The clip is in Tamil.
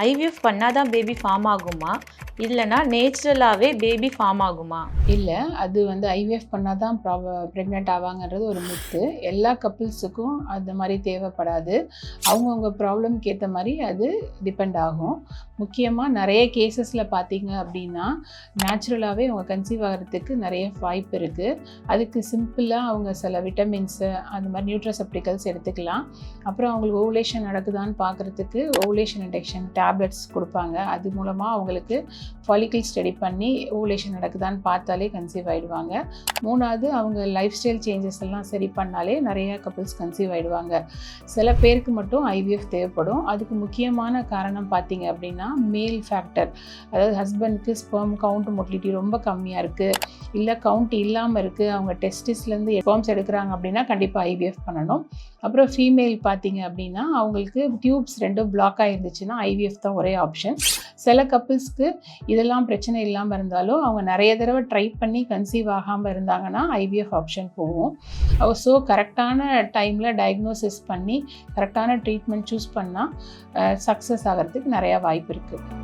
ஐவிஎஃப் பண்ணாதான் பேபி ஃபார்ம் ஆகுமா இல்லைனா நேச்சுரலாகவே பேபி ஃபார்ம் ஆகுமா? இல்லை, அது ஐவிஎஃப் பண்ணால் தான் ப்ரெக்னென்ட் ஆவாங்கன்றது ஒரு மித்து. எல்லா கப்புள்ஸுக்கும் அந்த மாதிரி தேவைப்படாது. அவங்கவுங்க ப்ராப்ளம்க்கு ஏற்ற மாதிரி அது டிபெண்ட் ஆகும். முக்கியமாக நிறைய கேசஸில் பார்த்தீங்க அப்படின்னா நேச்சுரலாகவே அவங்க கன்சீவ் ஆகிறதுக்கு நிறைய வாய்ப்பு இருக்குது. அதுக்கு சிம்பிளாக அவங்க சில விட்டமின்ஸு அந்த மாதிரி நியூட்ரசெப்டிக்கல்ஸ் எடுத்துக்கலாம். அப்புறம் அவங்களுக்கு ஓவுலேஷன் நடக்குதான்னு பார்க்குறதுக்கு ஓவுலேஷன் இன்டெக்ஷன் டேப்லெட்ஸ் கொடுப்பாங்க. அது மூலமாக அவங்களுக்கு ஃபாலிக்கிள் ஸ்டடி பண்ணி ஓவுலேஷன் நடக்குதான்னு பார்த்தாலே கன்சீவ் ஆகிடுவாங்க. 3வது அவங்க லைஃப் ஸ்டைல் சேஞ்சஸ் எல்லாம் சரி பண்ணாலே நிறைய கப்புள்ஸ் கன்சீவ் ஆகிடுவாங்க. சில பேருக்கு மட்டும் ஐவிஎஃப் தேவைப்படும். அதுக்கு முக்கியமான காரணம் பார்த்தீங்க அப்படின்னா மேல் ஃபேக்டர், அதாவது ஹஸ்பண்டுக்கு ஸ்பெர்ம் கவுண்ட் மொட்டிலிட்டி ரொம்ப கம்மியாக இருக்குது, இல்லை கவுண்ட் இல்லாமல் இருக்குது, அவங்க டெஸ்டிஸ்லேருந்து ஸ்பெர்ம்ஸ் எடுக்கிறாங்க அப்படின்னா கண்டிப்பாக ஐவிஎஃப் பண்ணணும். அப்புறம் ஃபீமேல் பார்த்தீங்க அப்படின்னா அவங்களுக்கு டியூப்ஸ் ரெண்டும் பிளாக் ஆகிருந்துச்சுன்னா ஐவிஎஃப் தான் ஒரே ஆப்ஷன். சில கப்புள்ஸ்க்கு இதெல்லாம் பிரச்சனை இல்லாமல் இருந்தாலும் அவங்க நிறைய தடவை ட்ரை பண்ணி கன்சீவ் ஆகாமல் இருந்தாங்கன்னா ஐவிஎஃப் ஆப்ஷன் போகும். ஸோ கரெக்டான டைமில் டயக்னோசிஸ் பண்ணி கரெக்டான ட்ரீட்மெண்ட் சூஸ் பண்ணால் சக்ஸஸ் ஆகிறதுக்கு நிறையா வாய்ப்பு இருக்குது.